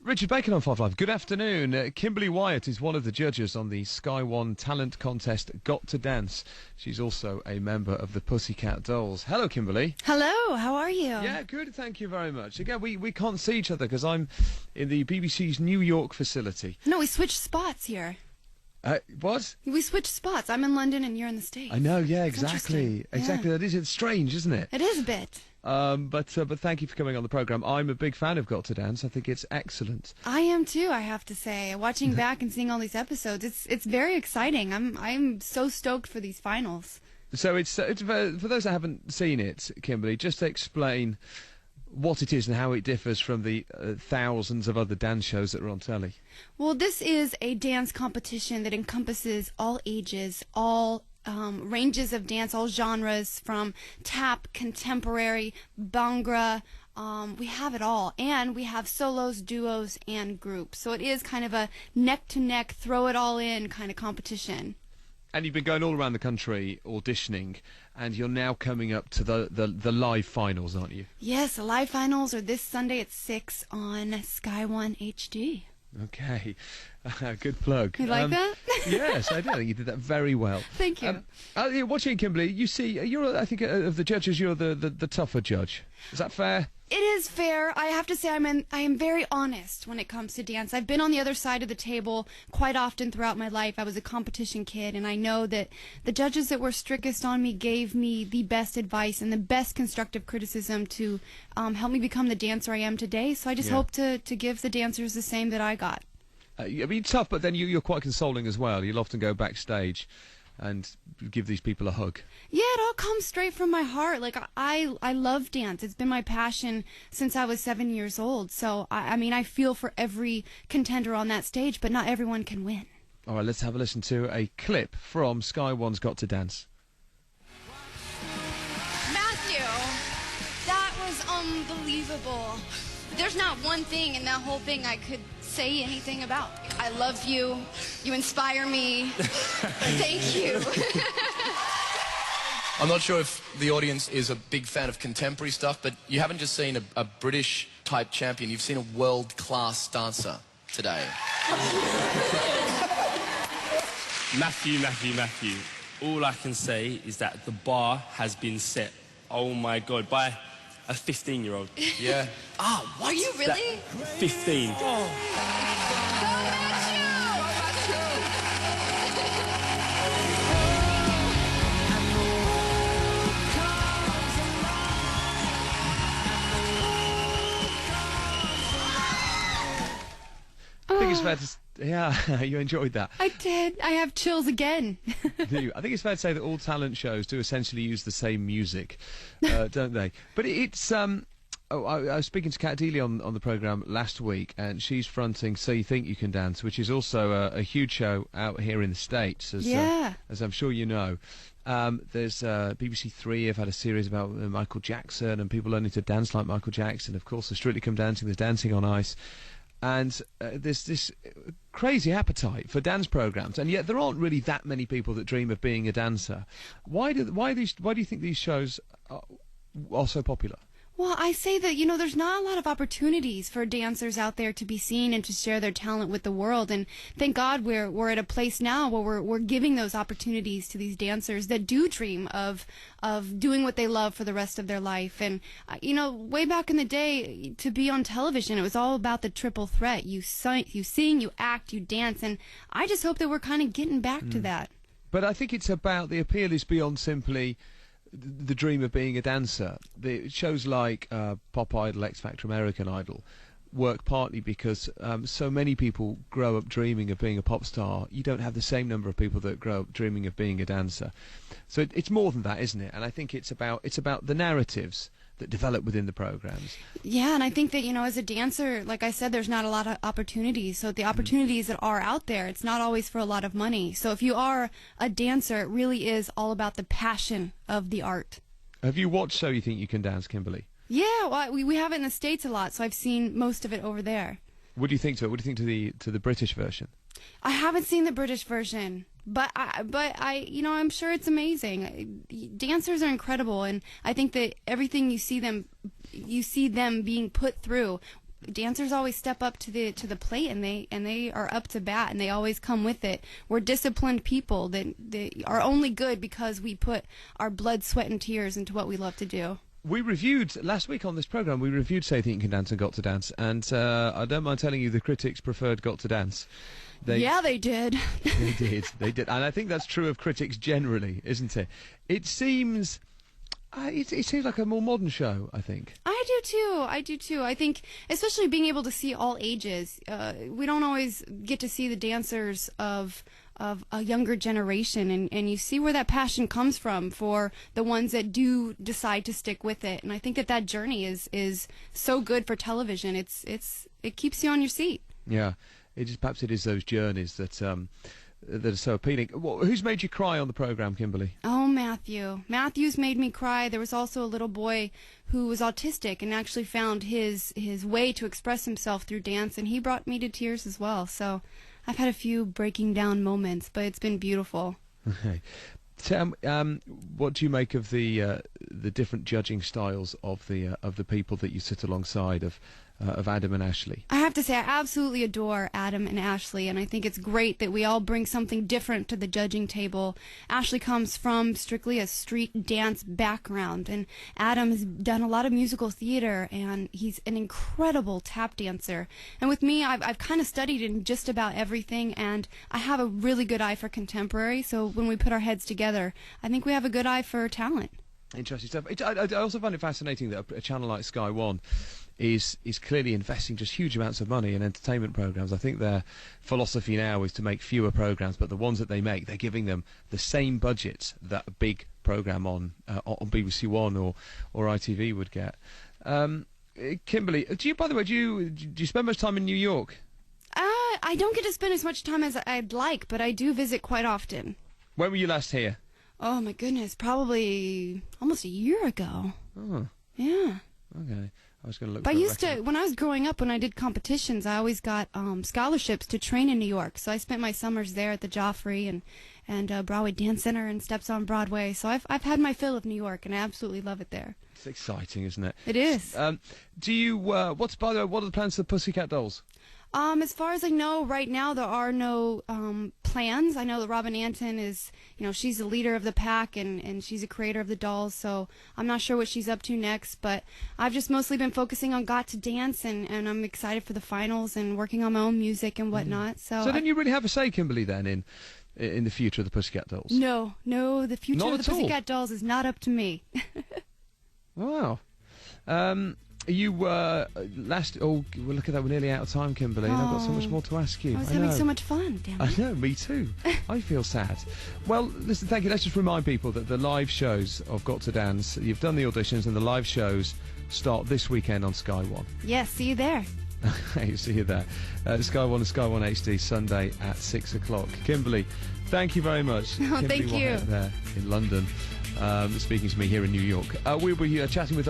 Richard Bacon on 5 Live. Good afternoon. Kimberly Wyatt is one of the judges on the Sky One talent contest Got to Dance. She's also a member of the Pussycat Dolls. Hello, Kimberly. Hello, how are you? Yeah, good, thank you very much. Again, we can't see each other because I'm in the BBC's New York facility. No, we switched spots here. What? We switched spots. I'm in London and you're in the States. I know, yeah, It's exactly. Exactly, yeah. that is. It's strange, isn't it? It is a bit. But thank you for coming on the programme. I'm a big fan of Got to Dance. I think it's excellent. I am too, I have to say. Watching back and seeing all these episodes, it's very exciting. I'm so stoked for these finals. So it's for those that haven't seen it, Kimberly, just to explain what it is and how it differs from the thousands of other dance shows that are on telly. Well, this is a dance competition that encompasses all ages, all ranges of dance, all genres, from tap, contemporary, bhangra. We have it all, and we have solos, duos, and groups. So it is kind of a neck-to-neck, throw-it-all-in kind of competition. And you've been going all around the country auditioning, and you're now coming up to the live finals, aren't you? Yes, the live finals are this Sunday at 6 on Sky One HD. Okay, good plug. You like that? Yes, I do. I think you did that very well. Thank you. Watching Kimberly, you see, I think of the judges, you're the tougher judge. Is that fair? It is fair. I have to say I am very honest when it comes to dance. I've been on the other side of the table quite often throughout my life. I was a competition kid, and I know that the judges that were strictest on me gave me the best advice and the best constructive criticism to help me become the dancer I am today. So I just hope to give the dancers the same that I got. I mean, tough, but then you're quite consoling as well. You'll often go backstage and give these people a hug. Yeah, it all comes straight from my heart. Like, I love dance. It's been my passion since I was 7 years old. So, I mean, I feel for every contender on that stage, but not everyone can win. All right, let's have a listen to a clip from Sky One's Got to Dance. Matthew, that was unbelievable. There's not one thing in that whole thing I could say anything about. I love you. You inspire me. Thank you. I'm not sure if the audience is a big fan of contemporary stuff, but you haven't just seen a British-type champion, you've seen a world-class dancer today. Matthew. All I can say is that the bar has been set. Oh my God, by a 15-year-old. Yeah. Oh, are you really? 15. Oh. I think it's fair to... Yeah, you enjoyed that. I did. I have chills again. Do you? I think it's fair to say that all talent shows do essentially use the same music, don't they? But it's... I was speaking to Kat Deely on the programme last week, and she's fronting So You Think You Can Dance, which is also a huge show out here in the States, as I'm sure you know. There's BBC Three have had a series about Michael Jackson and people learning to dance like Michael Jackson. Of course, there's Strictly Come Dancing, there's Dancing on Ice. And there's this crazy appetite for dance programmes, and yet there aren't really that many people that dream of being a dancer. Why do you think these shows are so popular? Well, I say that, you know, there's not a lot of opportunities for dancers out there to be seen and to share their talent with the world. And thank God we're at a place now where we're giving those opportunities to these dancers that do dream of doing what they love for the rest of their life. And, you know, way back in the day, to be on television, it was all about the triple threat. You sing, you act, you dance. And I just hope that we're kind of getting back to that. But I think it's about, the appeal is beyond simply the dream of being a dancer. The shows like Pop Idol, X Factor, American Idol work partly because so many people grow up dreaming of being a pop star. You don't have the same number of people that grow up dreaming of being a dancer. So it's more than that, isn't it? And I think it's about the narratives that develop within the programs. Yeah, and I think that, you know, as a dancer, like I said, there's not a lot of opportunities. So the opportunities that are out there, it's not always for a lot of money. So if you are a dancer, it really is all about the passion of the art. Have you watched So You Think You Can Dance, Kimberly? Yeah, well, we have it in the States a lot, so I've seen most of it over there. What do you think to it? What do you think to the British version? I haven't seen the British version, but I, you know, I'm sure it's amazing. Dancers are incredible, and I think that everything you see them being put through dancers always step up to the plate, and they are up to bat, and they always come with it. We're disciplined people that are only good because we put our blood, sweat, and tears into what we love to do. We reviewed, last week on this programme, we reviewed Say Think You Can Dance and Got to Dance, and I don't mind telling you the critics preferred Got to Dance. Yeah, they did. They did. And I think that's true of critics generally, isn't it? It seems... it seems like a more modern show, I think. I do too. I think, especially being able to see all ages, we don't always get to see the dancers of a younger generation, and you see where that passion comes from for the ones that do decide to stick with it. And I think that journey is so good for television. It keeps you on your seat. Yeah, perhaps it is those journeys that are so appealing. Who's made you cry on the programme, Kimberly? Oh, Matthew. Matthew's made me cry. There was also a little boy who was autistic and actually found his way to express himself through dance, and he brought me to tears as well. So I've had a few breaking down moments, but it's been beautiful. Okay. What do you make of the different judging styles of the people that you sit alongside of Adam and Ashley? I have to say, I absolutely adore Adam and Ashley, and I think it's great that we all bring something different to the judging table. Ashley comes from strictly a street dance background, and Adam has done a lot of musical theater, and he's an incredible tap dancer. And with me, I've kind of studied in just about everything, and I have a really good eye for contemporary, so when we put our heads together, I think we have a good eye for talent. Interesting stuff. I also find it fascinating that a channel like Sky One is clearly investing just huge amounts of money in entertainment programmes. I think their philosophy now is to make fewer programmes, but the ones that they make, they're giving them the same budget that a big programme on BBC One or ITV would get. Kimberly, by the way, do you spend much time in New York? I don't get to spend as much time as I'd like, but I do visit quite often. When were you last here? Oh my goodness, probably almost a year ago. Oh. Yeah. Okay. I was going to look. But I used to, when I was growing up, when I did competitions, I always got scholarships to train in New York. So I spent my summers there at the Joffrey and Broadway Dance Center and Steps on Broadway. So I've had my fill of New York, and I absolutely love it there. It's exciting, isn't it? It is. Do you? By the way, what are the plans for the Pussycat Dolls? As far as I know, right now there are no plans. I know that Robin Anton is, she's the leader of the pack, and she's a creator of the dolls, so I'm not sure what she's up to next, but I've just mostly been focusing on Got to Dance, and I'm excited for the finals and working on my own music and whatnot. So don't you really have a say, Kimberly, then, in the future of the Pussycat Dolls? No, the future Not of the Pussycat Dolls is not up to me. Wow. You last? Oh, well, look at that. We're nearly out of time, Kimberly. And I've got so much more to ask you. I was having so much fun. Damn it. I know, me too. I feel sad. Well, listen, thank you. Let's just remind people that the live shows of Got to Dance, you've done the auditions, and the live shows start this weekend on Sky One. Yes, see you there. See you there. Sky One and Sky One HD Sunday at 6 o'clock. Kimberly, thank you very much. Oh, Kimberly thank you. Wyatt there in London, speaking to me here in New York. We'll be chatting with